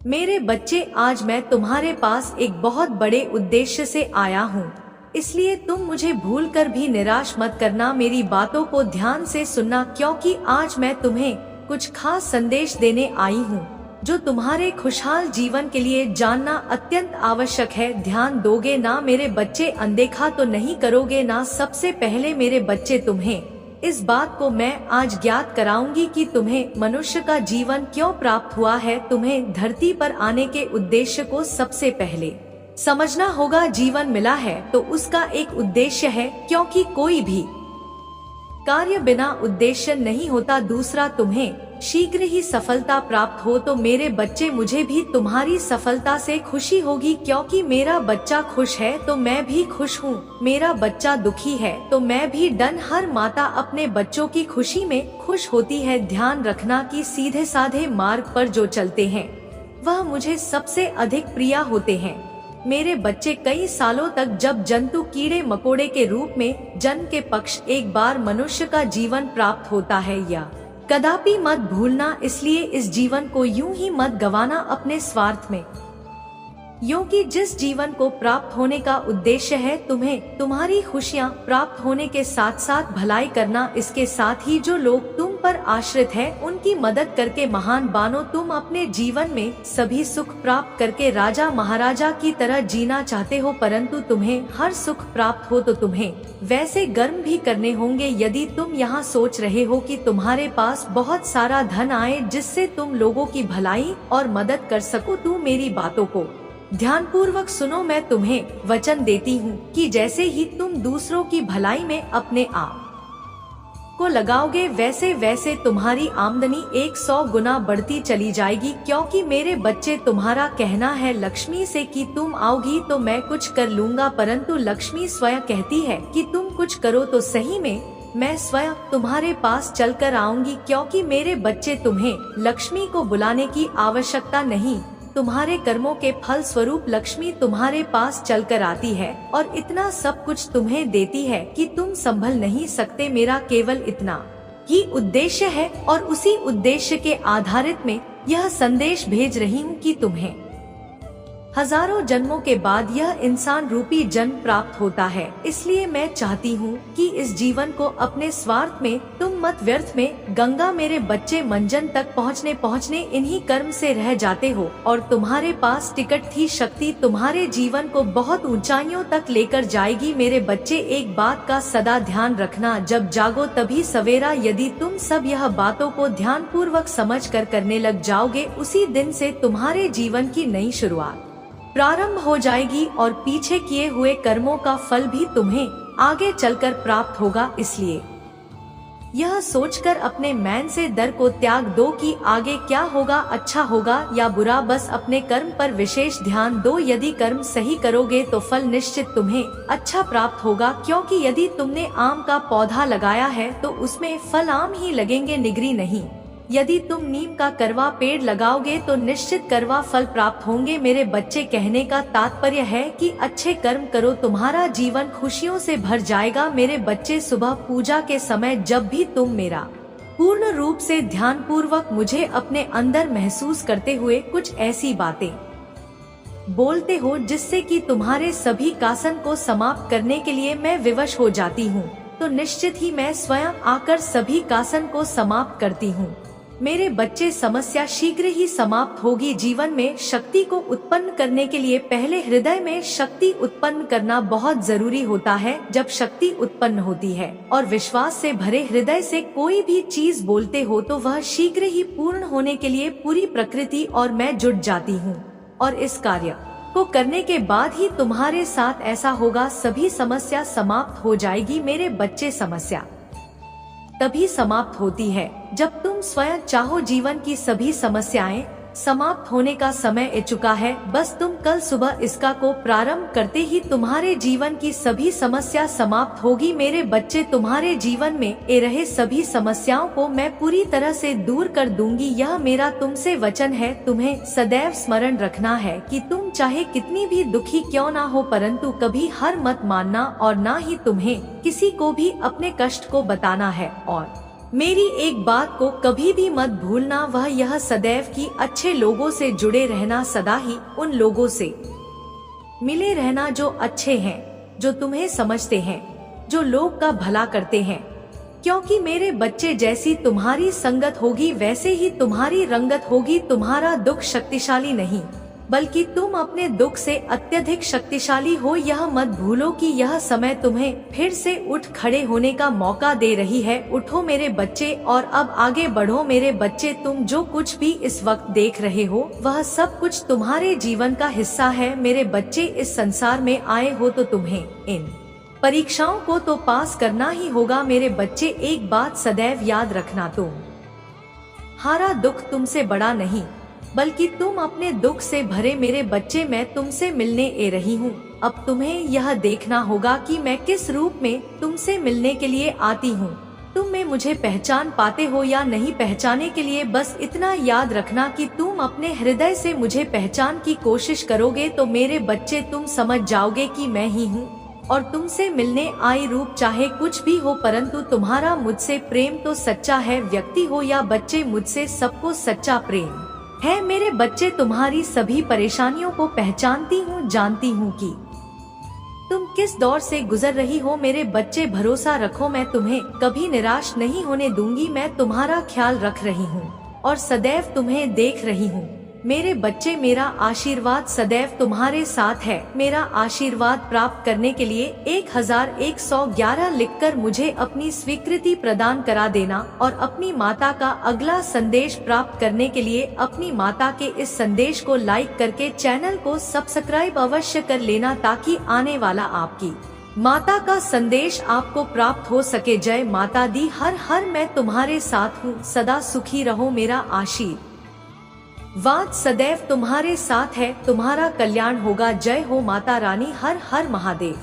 मेरे बच्चे, आज मैं तुम्हारे पास एक बहुत बड़े उद्देश्य से आया हूँ, इसलिए तुम मुझे भूल कर भी निराश मत करना। मेरी बातों को ध्यान से सुनना, क्योंकि आज मैं तुम्हें कुछ खास संदेश देने आई हूँ जो तुम्हारे खुशहाल जीवन के लिए जानना अत्यंत आवश्यक है। ध्यान दोगे ना मेरे बच्चे? अनदेखा तो नहीं करोगे ना? सबसे पहले मेरे बच्चे, तुम्हें इस बात को मैं आज ज्ञात कराऊंगी कि तुम्हें मनुष्य का जीवन क्यों प्राप्त हुआ है। तुम्हें धरती पर आने के उद्देश्य को सबसे पहले समझना होगा। जीवन मिला है तो उसका एक उद्देश्य है, क्योंकि कोई भी कार्य बिना उद्देश्य नहीं होता। दूसरा, तुम्हें शीघ्र ही सफलता प्राप्त हो। तो मेरे बच्चे, मुझे भी तुम्हारी सफलता से खुशी होगी, क्योंकि मेरा बच्चा खुश है तो मैं भी खुश हूँ। मेरा बच्चा दुखी है तो मैं भी डन। हर माता अपने बच्चों की खुशी में खुश होती है। ध्यान रखना कि सीधे साधे मार्ग पर जो चलते हैं वह मुझे सबसे अधिक प्रिय होते हैं। मेरे बच्चे, कई सालों तक जब जंतु कीड़े मकोड़े के रूप में जन्म के पक्ष एक बार मनुष्य का जीवन प्राप्त होता है, या कदापि मत भूलना। इसलिए इस जीवन को यूं ही मत गवाना अपने स्वार्थ में, क्योंकि जिस जीवन को प्राप्त होने का उद्देश्य है तुम्हें तुम्हारी खुशियाँ प्राप्त होने के साथ साथ भलाई करना। इसके साथ ही जो लोग तुम पर आश्रित हैं उनकी मदद करके महान बनो। तुम अपने जीवन में सभी सुख प्राप्त करके राजा महाराजा की तरह जीना चाहते हो, परंतु तुम्हें हर सुख प्राप्त हो तो तुम्हें वैसे कर्म भी करने होंगे। यदि तुम यहाँ सोच रहे हो कि तुम्हारे पास बहुत सारा धन आए जिससे तुम लोगों की भलाई और मदद कर सको, तो मेरी बातों को ध्यान पूर्वक सुनो। मैं तुम्हें वचन देती हूँ कि जैसे ही तुम दूसरों की भलाई में अपने आप को लगाओगे, वैसे वैसे तुम्हारी आमदनी 100 गुना बढ़ती चली जाएगी। क्योंकि मेरे बच्चे, तुम्हारा कहना है लक्ष्मी से कि तुम आओगी तो मैं कुछ कर लूँगा, परंतु लक्ष्मी स्वयं कहती है कि तुम कुछ करो तो सही में मैं स्वयं तुम्हारे पास चलकर आऊंगी। क्योंकि मेरे बच्चे, तुम्हें लक्ष्मी को बुलाने की आवश्यकता नहीं, तुम्हारे कर्मों के फल स्वरूप लक्ष्मी तुम्हारे पास चलकर आती है और इतना सब कुछ तुम्हें देती है कि तुम संभल नहीं सकते। मेरा केवल इतना ही उद्देश्य है और उसी उद्देश्य के आधारित में यह संदेश भेज रही हूँ कि तुम्हें हजारों जन्मों के बाद यह इंसान रूपी जन्म प्राप्त होता है। इसलिए मैं चाहती हूँ कि इस जीवन को अपने स्वार्थ में तुम मत व्यर्थ में गंगा। मेरे बच्चे, मंजन तक पहुँचने इन्हीं कर्म से रह जाते हो और तुम्हारे पास टिकट थी शक्ति तुम्हारे जीवन को बहुत ऊंचाइयों तक लेकर जाएगी। मेरे बच्चे, एक बात का सदा ध्यान रखना, जब जागो तभी सवेरा। यदि तुम सब यह बातों को ध्यान पूर्वक समझ कर करने लग जाओगे, उसी दिन से तुम्हारे जीवन की नई शुरुआत प्रारंभ हो जाएगी और पीछे किए हुए कर्मों का फल भी तुम्हें आगे चलकर प्राप्त होगा। इसलिए यह सोचकर अपने मन से डर को त्याग दो कि आगे क्या होगा, अच्छा होगा या बुरा। बस अपने कर्म पर विशेष ध्यान दो। यदि कर्म सही करोगे तो फल निश्चित तुम्हें अच्छा प्राप्त होगा। क्योंकि यदि तुमने आम का पौधा लगाया है तो उसमें फल आम ही लगेंगे, निगरी नहीं। यदि तुम नीम का करवा पेड़ लगाओगे तो निश्चित करवा फल प्राप्त होंगे। मेरे बच्चे, कहने का तात्पर्य है कि अच्छे कर्म करो, तुम्हारा जीवन खुशियों से भर जाएगा। मेरे बच्चे, सुबह पूजा के समय जब भी तुम मेरा पूर्ण रूप से ध्यान पूर्वक मुझे अपने अंदर महसूस करते हुए कुछ ऐसी बातें बोलते हो जिससे कि तुम्हारे सभी कासन को समाप्त करने के लिए मैं विवश हो जाती हूँ, तो निश्चित ही मैं स्वयं आकर सभी कासन को समाप्त करती हूँ। मेरे बच्चे, समस्या शीघ्र ही समाप्त होगी। जीवन में शक्ति को उत्पन्न करने के लिए पहले हृदय में शक्ति उत्पन्न करना बहुत जरूरी होता है। जब शक्ति उत्पन्न होती है और विश्वास से भरे हृदय से कोई भी चीज बोलते हो तो वह शीघ्र ही पूर्ण होने के लिए पूरी प्रकृति और मैं जुट जाती हूँ, और इस कार्य को करने के बाद ही तुम्हारे साथ ऐसा होगा। सभी समस्या समाप्त हो जाएगी। मेरे बच्चे, समस्या तभी समाप्त होती है जब तुम स्वयं चाहो। जीवन की सभी समस्याएं समाप्त होने का समय आ चुका है। बस तुम कल सुबह इसका को प्रारंभ करते ही तुम्हारे जीवन की सभी समस्या समाप्त होगी। मेरे बच्चे, तुम्हारे जीवन में ए रहे सभी समस्याओं को मैं पूरी तरह से दूर कर दूंगी। यह मेरा तुमसे वचन है। तुम्हें सदैव स्मरण रखना है कि तुम चाहे कितनी भी दुखी क्यों ना हो, परंतु कभी हार मत मानना और ना ही तुम्हें किसी को भी अपने कष्ट को बताना है। और मेरी एक बात को कभी भी मत भूलना, वह यह सदैव कि अच्छे लोगों से जुड़े रहना, सदा ही उन लोगों से मिले रहना जो अच्छे हैं, जो तुम्हें समझते हैं, जो लोग का भला करते हैं। क्योंकि मेरे बच्चे, जैसी तुम्हारी संगत होगी वैसे ही तुम्हारी रंगत होगी। तुम्हारा दुख शक्तिशाली नहीं, बल्कि तुम अपने दुख से अत्यधिक शक्तिशाली हो। यह मत भूलो कि यह समय तुम्हें फिर से उठ खड़े होने का मौका दे रही है। उठो मेरे बच्चे और अब आगे बढ़ो मेरे बच्चे। तुम जो कुछ भी इस वक्त देख रहे हो वह सब कुछ तुम्हारे जीवन का हिस्सा है। मेरे बच्चे, इस संसार में आए हो तो तुम्हें इन परीक्षाओं को तो पास करना ही होगा। मेरे बच्चे, एक बात सदैव याद रखना, तुम्हारा दुख तुमसे बड़ा नहीं, बल्कि तुम अपने दुख से भरे। मेरे बच्चे, मैं तुमसे मिलने आ रही हूँ। अब तुम्हें यह देखना होगा कि मैं किस रूप में तुमसे मिलने के लिए आती हूँ। तुम में मुझे पहचान पाते हो या नहीं, पहचाने के लिए बस इतना याद रखना कि तुम अपने हृदय से मुझे पहचान की कोशिश करोगे तो मेरे बच्चे तुम समझ जाओगे कि मैं ही हूँ और तुमसे मिलने आई रूप चाहे कुछ भी हो, परंतु तुम्हारा मुझसे प्रेम तो सच्चा है। व्यक्ति हो या बच्चे, मुझसे सबको सच्चा प्रेम है। मेरे बच्चे, तुम्हारी सभी परेशानियों को पहचानती हूँ, जानती हूँ कि तुम किस दौर से गुजर रही हो। मेरे बच्चे, भरोसा रखो, मैं तुम्हें कभी निराश नहीं होने दूंगी। मैं तुम्हारा ख्याल रख रही हूँ और सदैव तुम्हें देख रही हूँ। मेरे बच्चे, मेरा आशीर्वाद सदैव तुम्हारे साथ है। मेरा आशीर्वाद प्राप्त करने के लिए 1111 लिखकर मुझे अपनी स्वीकृति प्रदान करा देना और अपनी माता का अगला संदेश प्राप्त करने के लिए अपनी माता के इस संदेश को लाइक करके चैनल को सब्सक्राइब अवश्य कर लेना, ताकि आने वाला आपकी माता का संदेश आपको प्राप्त हो सके। जय माता दी, हर हर मैं तुम्हारे साथ हूँ। सदा सुखी रहो। मेरा आशीर्वाद सदैव तुम्हारे साथ है। तुम्हारा कल्याण होगा। जय हो माता रानी। हर हर महादेव।